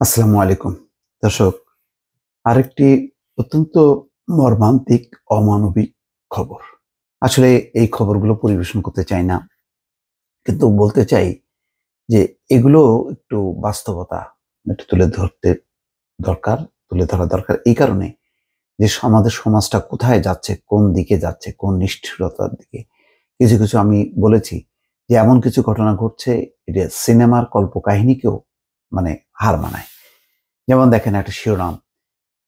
আসসালামু আলাইকুম দর্শক, আরেকটি অত্যন্ত মর্মান্তিক অমানবিক খবর। আসলে এই খবরগুলো পরিবেশন করতে চাই না, কিন্তু বলতে চাই যে এগুলো একটু বাস্তবতা একটু তুলে ধরা দরকার এই কারণে যে আমাদের সমাজটা কোথায় যাচ্ছে, কোন দিকে যাচ্ছে, কোন নিষ্ঠুরতার দিকে। কিছু কিছু আমি বলেছি যে এমন কিছু ঘটনা ঘটছে, এটা সিনেমার কল্পকাহিনীকেও মানে হার মানায়। যেমন দেখেন, একটা শিরোনাম: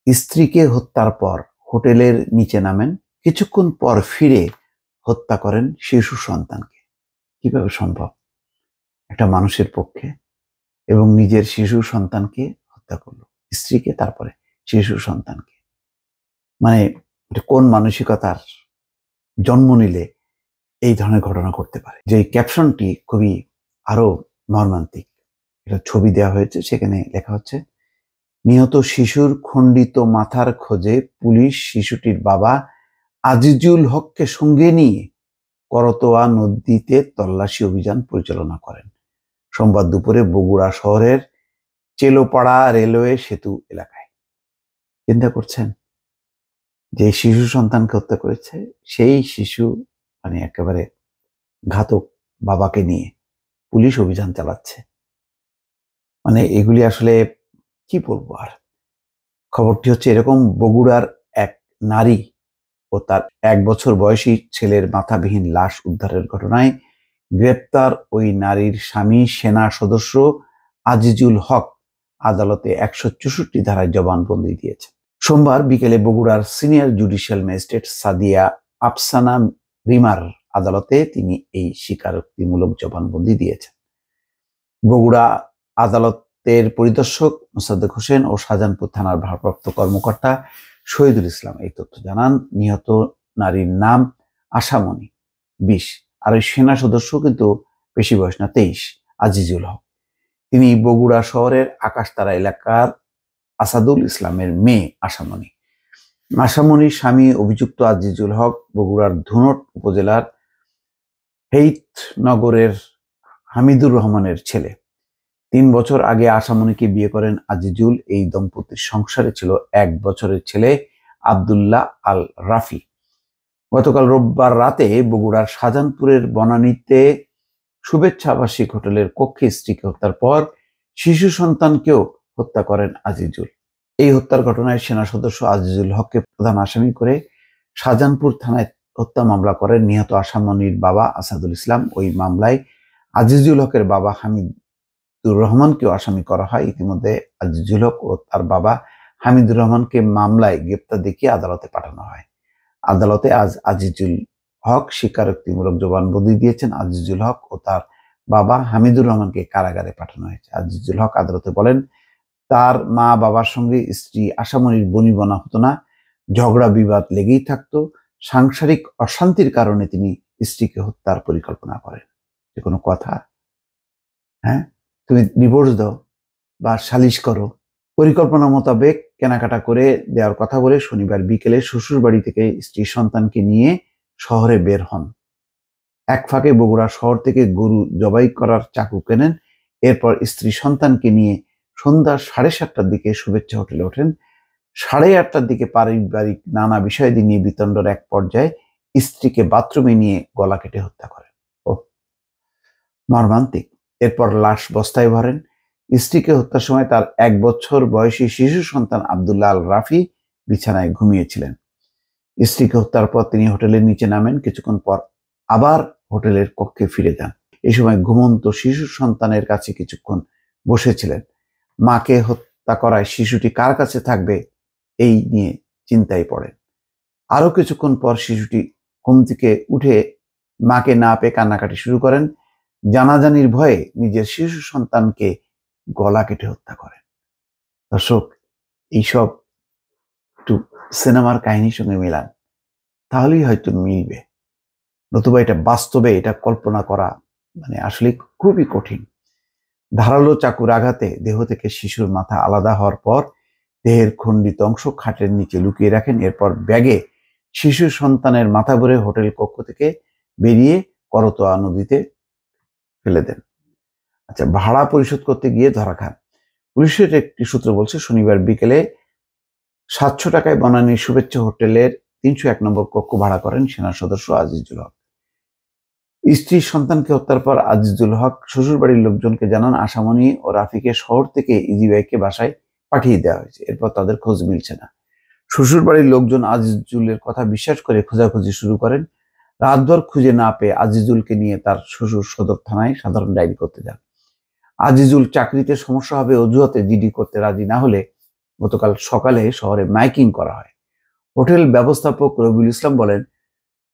স্ত্রীকে হত্যার পর হোটেলের নিচে নামেন, কিছুক্ষণ পর ফিরে হত্যা করেন শিশু সন্তানকে। কিভাবে সম্ভব একটা মানুষের পক্ষে? এবং নিজের শিশু সন্তানকে হত্যা করলো, স্ত্রীকে, তারপরে শিশু সন্তানকে। মানে এটা কোন মানসিকতার জন্ম নিলে এই ধরনের ঘটনা ঘটতে পারে? যে ক্যাপশনটি খুবই আরো মর্মান্তিক। এটা ছবি দেওয়া হয়েছে, সেখানে লেখা হচ্ছে: নিহত শিশুর খণ্ডিত মাথার খোঁজে পুলিশ শিশুটির বাবা আজিজুল হককে সঙ্গে নিয়ে করতোয়া নদীতে তল্লাশি অভিযান পরিচালনা করেন সোমবার দুপুরে বগুড়া শহরের চেলোপাড়া রেলওয়ে সেতু এলাকায়। চিন্তা করছেন, যে শিশু সন্তানকে হত্যা করেছে সেই শিশু একেবারে ঘাতক বাবাকে নিয়ে পুলিশ অভিযান চালাচ্ছে। এগুলি আসলে কি বলবো আর। খবরটি হচ্ছে এরকম: বগুড়ার এক নারী ও তার 1 বছর বয়সী ছেলের মাথাবিহীন লাশ উদ্ধারের ঘটনায় গ্রেপ্তার ওই নারীর স্বামী সেনা সদস্য আজিজুল হক আদালতে 164 ধারায় জবানবন্দি দিয়েছেন। সোমবার বিকেলে বগুড়ার senior judicial magistrate Sadia Afsana রিমার আদালতে তিনি এই স্বীকারোক্তিমূলক জবানবন্দি দিয়েছেন। বগুড়া আদালতের পরিদর্শক মোসাদ্দেক হোসেন ও শাহজাহানপুর থানার ভারপ্রাপ্ত কর্মকর্তা শহীদুল ইসলাম এই তথ্য জানান। নিহত নারীর নাম আশামণি, 20, আর ওই সেনা সদস্য কিন্তু বেশি বয়স না, 23, আজিজুল হক। তিনি বগুড়া শহরের আকাশতারা এলাকার আসাদুল ইসলামের মেয়ে আশামণি। আশামণির স্বামী অভিযুক্ত আজিজুল হক বগুড়ার ধুনট উপজেলার হেইতনগরের হামিদুর রহমানের ছেলে। 3 বছর আগে আশামণিকে বিয়ে করেন আজিজুল। এই দম্পতির সংসারে ছিল 1 বছরের ছেলে আব্দুল্লাহ আল রাফি। গতকাল রোববার রাতে বগুড়ার শাহজাহানপুরের বনানীতে শুভেচ্ছা আবাসিক হোটেলের কক্ষে স্ত্রীকে হত্যার পর শিশু সন্তানকেও হত্যা করেন আজিজুল। এই হত্যার ঘটনায় সেনা সদস্য আজিজুল হককে প্রধান আসামি করে শাহজাহানপুর থানায় হত্যা মামলা করেন নিহত আশামণির বাবা আসাদুল ইসলাম। ওই মামলায় আজিজুল হকের বাবা হামিদুর রহমানকেও আসামি করা হয়। ইতিমধ্যে আজিজুল হক ও তার বাবা হামিদুর রহমানকে মামলায় গ্রেপ্তার দেখিয়ে আদালতে পাঠানো হয়। আদালতে আজ আজিজুল হক স্বীকারোক্তিমূলক জবানবন্দি দিয়েছেন। আজিজুল হক ও তার বাবা হামিদুর রহমানকে কারাগারে পাঠানো হয়েছে। আজিজুল হক আদালতে বলেন, তার মা বাবার সঙ্গে স্ত্রী আশামণির বনিবনা হতো না, ঝগড়া বিবাদ লেগেই থাকতো। সাংসারিক অশান্তির কারণে তিনি স্ত্রীকে হত্যার পরিকল্পনা করেন। যে কোনো কথা? হ্যাঁ, তুমি ডিভোর্স দাও বা সালিশ করো। পরিকল্পনা মোতাবেক কেনাকাটা করে দেওয়ার কথা বলে শনিবার বিকেলে শ্বশুর বাড়ি থেকে স্ত্রী সন্তানকে নিয়ে শহরে বের হন। এক ফাঁকে বগুড়া শহর থেকে গরু জবাই করার চাকু কেনেন। এরপর স্ত্রী সন্তানকে নিয়ে সন্ধ্যা 7:30টার দিকে শুভেচ্ছা হোটেলে ওঠেন। 8:30টার দিকে পারিবারিক নানা বিষয় নিয়ে বিতণ্ডার এক পর্যায়ে স্ত্রীকে বাথরুমে নিয়ে গলা কেটে হত্যা করেন। ও মর্মান্তিক। এরপর লাশ বস্তায় ভরেন। স্ত্রীকে হত্যার সময় তার 1 বছর বয়সী শিশু সন্তান আব্দুল্লাহ আল রাফি বিছানায় ঘুমিয়েছিলেন। স্ত্রীকে হত্যার পর তিনি হোটেলের নিচে নামেন। কিছুক্ষণ পর আবার হোটেলের কক্ষে ফিরে যান। এই সময় ঘুমন্ত শিশু সন্তানের কাছে কিছুক্ষণ বসেছিলেন। মাকে হত্যা করায় শিশুটি কার কাছে থাকবে এই নিয়ে চিন্তায় পড়েন। আরো কিছুক্ষণ পর শিশুটি ঘুম থেকে উঠে মাকে না পেয়ে কান্নাকাটি শুরু করেন। জানাজানির ভয়ে নিজের শিশু সন্তানকে গলা কেটে হত্যা করেন। দর্শক, এইসব একটু সিনেমার কাহিনীর সঙ্গে মেলান, তাহলেই হয়তো মিলবে। নতুবা এটা বাস্তবে এটা কল্পনা করা আসলে খুবই কঠিন। ধারালো চাকুর আঘাতে দেহ থেকে শিশুর মাথা আলাদা হওয়ার পর দেহের খণ্ডিত অংশ খাটের নিচে লুকিয়ে রাখেন। এরপর ব্যাগে শিশু সন্তানের মাথা ভরে হোটেল কক্ষ থেকে বেরিয়ে করতোয়া নদীতে ফেলে দেন। আচ্ছা, ভাড়া পরিশোধ করতে গিয়ে ধরা খান। পুলিশের একটি সূত্র বলছে শনিবার বিকেলে 700 টাকায় বনানী শুভেচ্ছা হোটেলের 301 নম্বর কক্ষ ভাড়া করেন সেনা সদস্য আজিজুল হক। স্ত্রী সন্তানকে হত্যার পর আজিজুল হক শ্বশুরবাড়ির লোকজনকে জানান আশামণি ও রাফিকে শহর থেকে ইজিবাইকে বাসায় পাঠিয়ে দেওয়া হয়েছে। এরপর তাদের খোঁজ মিলছে না। শ্বশুরবাড়ির লোকজন আজিজুলের কথা বিশ্বাস করে খোঁজাখুঁজি শুরু করেন। রাতভর খুঁজে না পেয়ে আজিজুলকে নিয়ে তার শ্বশুর সদর থানায় সাধারণ ডায়েরি করতে যান। আজিজুল চাকরিতে সমস্যা হবে অজুহাতে জিডি করতে রাজি না হলে গতকাল সকালে শহরে মাইকিং করা হয়। হোটেল ব্যবস্থাপক রবিউল ইসলাম বলেন,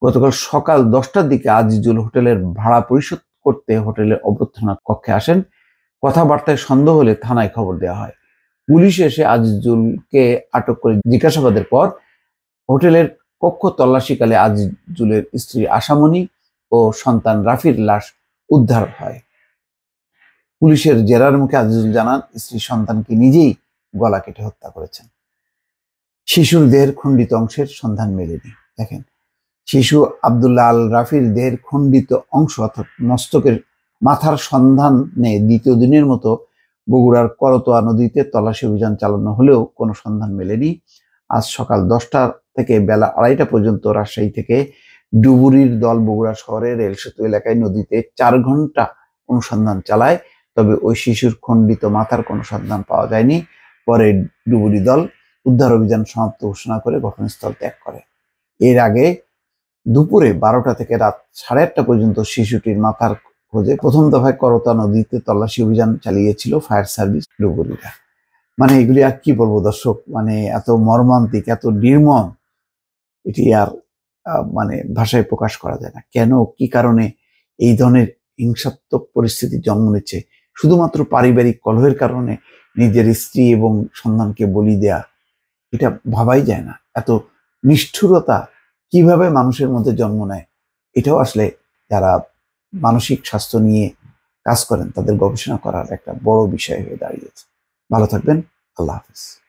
গতকাল সকাল 10টার দিকে আজিজুল হোটেলের ভাড়া পরিশোধ করতে হোটেলের অভ্যর্থনা কক্ষে আসেন। কথাবার্তায় সন্দেহ হলে থানায় খবর দেওয়া হয়। পুলিশ এসে আজিজুলকে আটক করে জিজ্ঞাসাবাদের পর হোটেলের কক্ষ তল্লাশিকালে আজিজুলের স্ত্রী আশামণি ও সন্তান রাফির লাশ উদ্ধার হয়। পুলিশের জেরার মুখে আজিজুল জানান, স্ত্রী সন্তানকে নিজেই গলা কেটে হত্যা করেছেন। শিশুর দেহের খণ্ডিত অংশের সন্ধান মেলেনি। দেখেন, শিশু আব্দুল্লাহ আল রাফির দেহের খণ্ডিত অংশ অর্থাৎ মস্তকের মাথার সন্ধানে দ্বিতীয় দিনের মতো বগুড়ার করতোয়া নদীতে তল্লাশি অভিযান চালানো হলেও কোনো সন্ধান মেলেনি। আজ সকাল 10টা থেকে বেলা 2:30টা পর্যন্ত রাজশাহী থেকে ডুবুরির দল বগুড়া শহরের রেল সেতু এলাকায় নদীতে 4 ঘন্টা অনুসন্ধান চালায়। তবে ওই শিশুর খণ্ডিত মাথার কোনো সন্ধান পাওয়া যায়নি। পরে ডুবুরি দল উদ্ধার অভিযান সমাপ্ত ঘোষণা করে ঘটনাস্থল ত্যাগ করে। এর আগে দুপুরে 12টা থেকে রাত 1:30টা পর্যন্ত শিশুটির মাথার খোঁজে প্রথম দফায় করতোয়া নদীতে তল্লাশি অভিযান চালিয়েছিল ফায়ার সার্ভিস ডুবুরিরা। মানে এগুলি আর কি বলবো দর্শক, মানে এত মর্মান্তিক, এত নির্মম, এটি আর মানে ভাষায় প্রকাশ করা যায় না। কেন, কি কারণে এই ধরনের হিংসাত্মক পরিস্থিতি জন্ম নিচ্ছে? শুধুমাত্র পারিবারিক কলহের কারণে নিজের স্ত্রী এবং সন্তানকে বলি দেয়া, এটা ভাবাই যায় না। এত নিষ্ঠুরতা কিভাবে মানুষের মধ্যে জন্ম নেয়, এটাও আসলে যারা মানসিক স্বাস্থ্য নিয়ে কাজ করেন তাদের গবেষণা করার একটা বড় বিষয় হয়ে দাঁড়িয়েছে। ভালো থাকবেন। আল্লাহ হাফিজ।